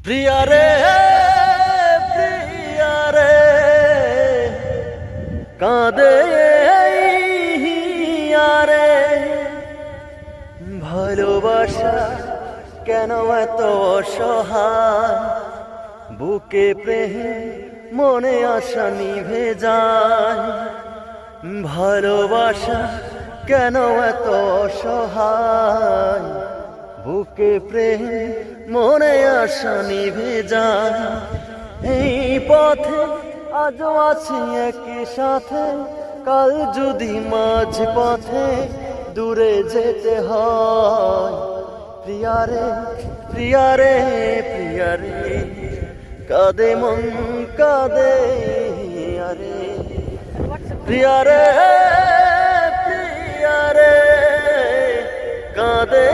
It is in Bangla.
প্রিয়া রে প্রিয়া রে কাঁদে হিয়া রে ভালোবাসা কেন এত অসহায় বুকে প্রেম মনে আশা নিভে যায় ভালোবাসা কেন এত অসহায় বুকে প্রেম মনে আশা নিভে যায় এই পথে আজও আছি একই সাথে কাল যদি মাঝ পথে দূরে যেতে হয় প্রিয়া রে প্রিয়া রে প্রিয়া রে কাঁদে মন কাঁদে আরে প্রিয়া রে প্রিয়া রে কাঁদে